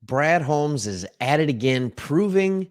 Brad Holmes is at it again, proving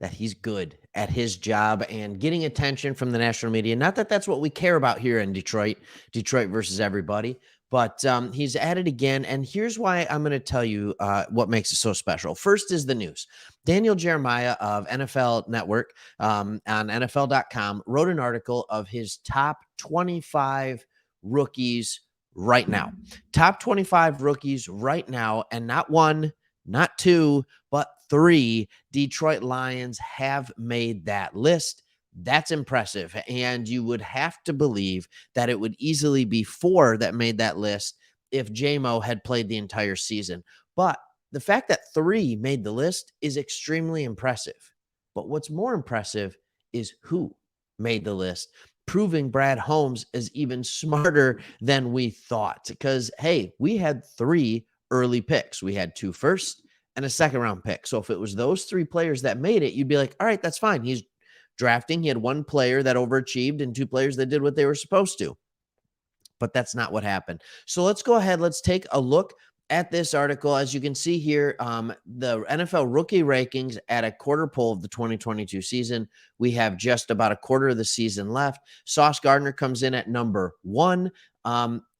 that he's good at his job and getting attention from the national media. Not that that's what we care about here in Detroit versus everybody, but he's at it again. And here's why I'm going to tell you what makes it so special. First is the news. Daniel Jeremiah of NFL Network on NFL.com wrote an article of his top 25 rookies right now. Top 25 rookies right now, and not one, not two, but three Detroit Lions have made that list. That's impressive. And you would have to believe that it would easily be four that made that list if JMO had played the entire season. But the fact that three made the list is extremely impressive. But what's more impressive is who made the list, proving Brad Holmes is even smarter than we thought. Because, hey, we had three early picks. We had two firsts and a second round pick. So if it was those three players that made it, you'd be like, all right, that's fine. He's drafting. He had one player that overachieved and two players that did what they were supposed to. But that's not what happened. So let's go ahead. Let's take a look at this article. As you can see here, the NFL rookie rankings at a quarter pole of the 2022 season. We have just about a quarter of the season left. Sauce Gardner comes in at number one.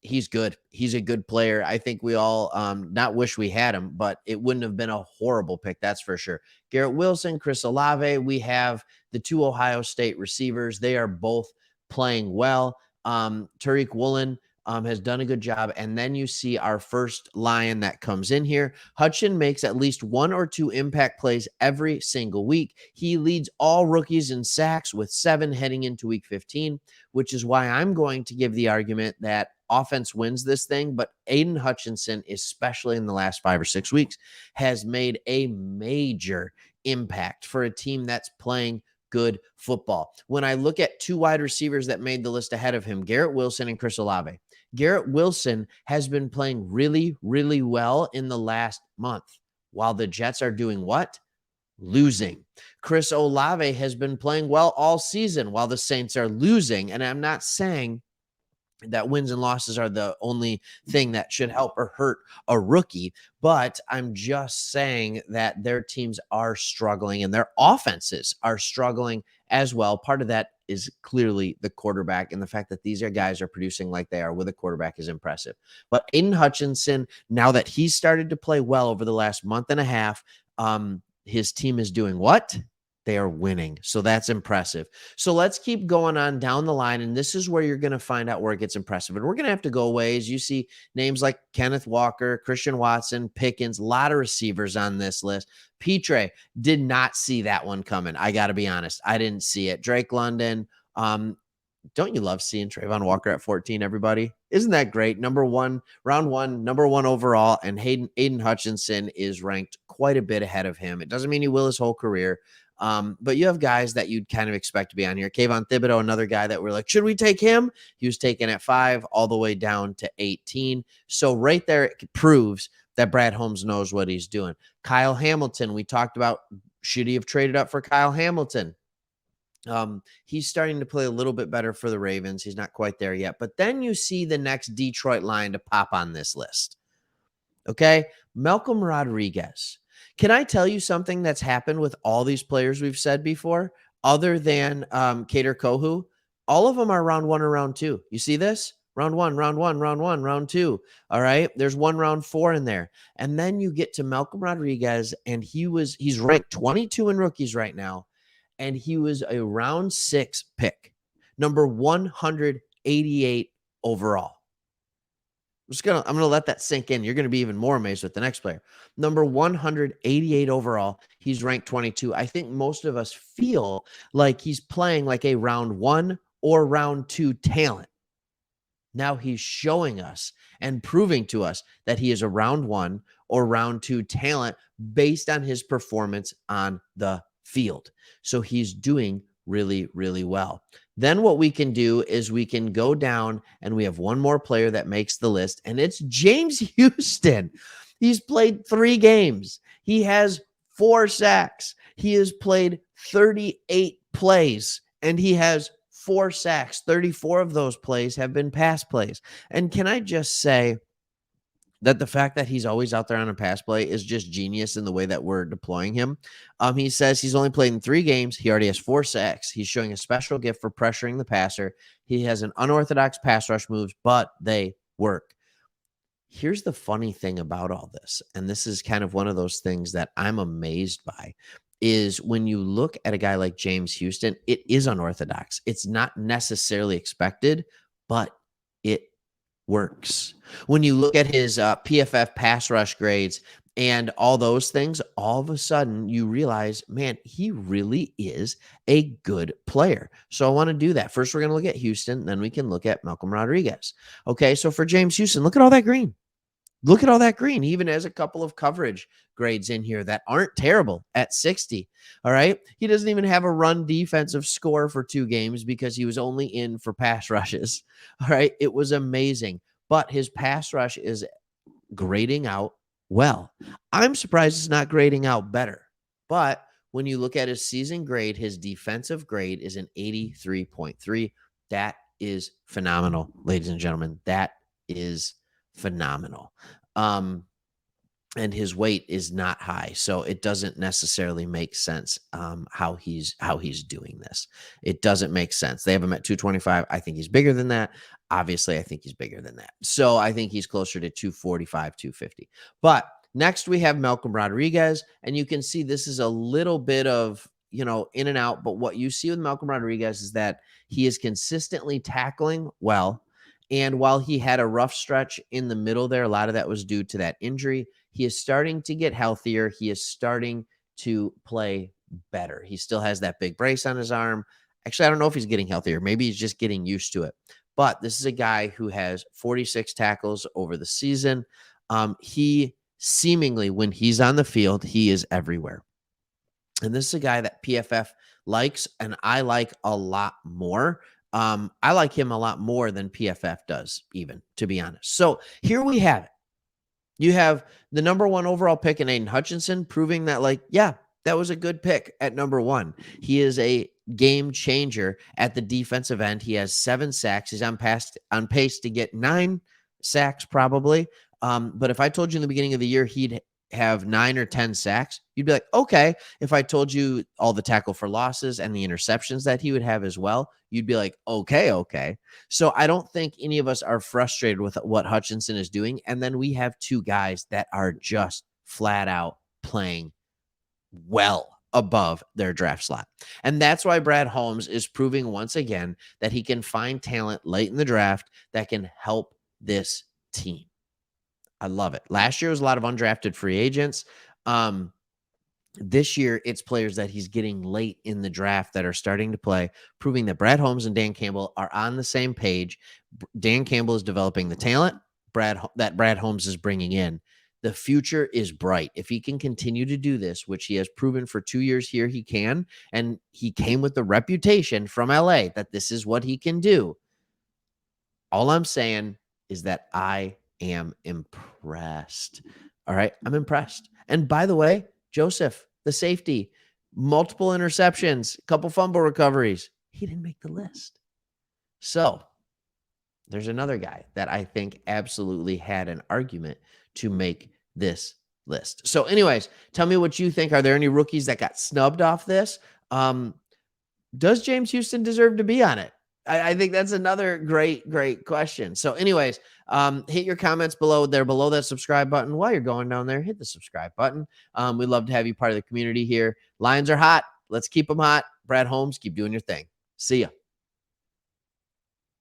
He's good. He's a good player. I think we all not wish we had him, but it wouldn't have been a horrible pick. That's for sure. Garrett Wilson, Chris Olave. We have the two Ohio State receivers. They are both playing well. Tariq Woolen has done a good job. And then you see our first Lion that comes in here. Hutchinson makes at least one or two impact plays every single week. He leads all rookies in sacks with 7 heading into week 15, which is why I'm going to give the argument that offense wins this thing. But Aiden Hutchinson, especially in the last 5 or 6 weeks, has made a major impact for a team that's playing good football. When I look at two wide receivers that made the list ahead of him, Garrett Wilson and Chris Olave. Garrett Wilson has been playing really, really well in the last month, while the Jets are doing what? Losing. Chris Olave has been playing well all season while the Saints are losing. And I'm not saying that wins and losses are the only thing that should help or hurt a rookie, but I'm just saying that their teams are struggling and their offenses are struggling as well. Part of that is clearly the quarterback, and the fact that these guys are producing like they are with a quarterback is impressive. But Aiden Hutchinson, now that he's started to play well over the last month and a half, his team is doing what? They are winning. So that's impressive. So let's keep going on down the line. And this is where you're going to find out where it gets impressive. And we're going to have to go ways. You see names like Kenneth Walker, Christian Watson, Pickens, a lot of receivers on this list. Petre, did not see that one coming. I got to be honest. I didn't see it. Drake London. Don't you love seeing Trayvon Walker at 14, everybody? Isn't that great? Number one, round one, number one overall. And Aiden Hutchinson is ranked quite a bit ahead of him. It doesn't mean he will his whole career. But you have guys that you'd kind of expect to be on here. Kayvon Thibodeau, another guy that we're like, should we take him? He was taken at 5 all the way down to 18. So right there, it proves that Brad Holmes knows what he's doing. Kyle Hamilton, we talked about, should he have traded up for Kyle Hamilton? He's starting to play a little bit better for the Ravens. He's not quite there yet. But then you see the next Detroit Lion to pop on this list. Okay, Malcolm Rodriguez. Can I tell you something that's happened with all these players we've said before, other than Kader Kohu? All of them are round 1 or round 2. You see this? Round 1, round 1, round 1, round 2. All right. There's one round 4 in there. And then you get to Malcolm Rodriguez, and he's ranked 22 in rookies right now. And he was a round 6 pick, number 188 overall. I'm going to let that sink in. You're going to be even more amazed with the next player. Number 188 overall. He's ranked 22. I think most of us feel like he's playing like a round 1 or round 2 talent. Now he's showing us and proving to us that he is a round 1 or round 2 talent based on his performance on the field. So he's doing really, really well. Then what we can do is we can go down, and we have one more player that makes the list, and it's James Houston. He's played 3 games. He has 4 sacks. He has played 38 plays, and he has 4 sacks. 34 of those plays have been pass plays. And can I just say, that the fact that he's always out there on a pass play is just genius in the way that we're deploying him. He says he's only played in 3 games. He already has 4 sacks. He's showing a special gift for pressuring the passer. He has an unorthodox pass rush moves, but they work. Here's the funny thing about all this, and this is kind of one of those things that I'm amazed by, is when you look at a guy like James Houston, it is unorthodox. It's not necessarily expected, but it works. When you look at his PFF pass rush grades and all those things, all of a sudden you realize, man, he really is a good player. So I want to do that. First, we're going to look at Houston, then we can look at Malcolm Rodriguez. Okay, so for James Houston, look at all that green. Look at all that green. He even has a couple of coverage grades in here that aren't terrible at 60. All right. He doesn't even have a run defensive score for 2 games because he was only in for pass rushes. All right. It was amazing. But his pass rush is grading out well. I'm surprised it's not grading out better. But when you look at his season grade, his defensive grade is an 83.3. That is phenomenal, ladies and gentlemen. That is phenomenal. And his weight is not high, so it doesn't necessarily make sense how he's doing this. It doesn't make sense. They have him at 225. I think he's bigger than that. Obviously, I think he's bigger than that. So I think he's closer to 245, 250. But next we have Malcolm Rodriguez, and you can see this is a little bit of, in and out. But what you see with Malcolm Rodriguez is that he is consistently tackling well. And while he had a rough stretch in the middle there, a lot of that was due to that injury. He is starting to get healthier. He is starting to play better. He still has that big brace on his arm. Actually, I don't know if he's getting healthier. Maybe he's just getting used to it. But this is a guy who has 46 tackles over the season. He seemingly, when he's on the field, he is everywhere. And this is a guy that PFF likes, and I like a lot more. I like him a lot more than PFF does, even, to be honest. So here we have it. You have the number 1 overall pick in Aiden Hutchinson, proving that, that was a good pick at number 1. He is a game changer at the defensive end. He has 7 sacks. He's on pace to get 9 sacks probably. But if I told you in the beginning of the year he'd have 9 or 10 sacks, you'd be like, okay. If I told you all the tackle for losses and the interceptions that he would have as well, you'd be like, okay. So I don't think any of us are frustrated with what Hutchinson is doing. And then we have 2 guys that are just flat out playing well above their draft slot. And that's why Brad Holmes is proving once again that he can find talent late in the draft that can help this team. I love it. Last year was a lot of undrafted free agents. This year, it's players that he's getting late in the draft that are starting to play, proving that Brad Holmes and Dan Campbell are on the same page. Dan Campbell is developing the talent that Brad Holmes is bringing in. The future is bright. If he can continue to do this, which he has proven for 2 years here, he can, and he came with the reputation from LA that this is what he can do. All I'm saying is that I am impressed. All right. I'm impressed. And by the way, Joseph, the safety, multiple interceptions, a couple fumble recoveries. He didn't make the list. So there's another guy that I think absolutely had an argument to make this list. So anyways, tell me what you think. Are there any rookies that got snubbed off this? Does James Houston deserve to be on it? I think that's another great question. So anyways, hit your comments below that subscribe button. While you're going down there, hit the subscribe button. We'd love to have you part of the community here. Lions are hot. Let's keep them hot. Brad Holmes, keep doing your thing. See ya.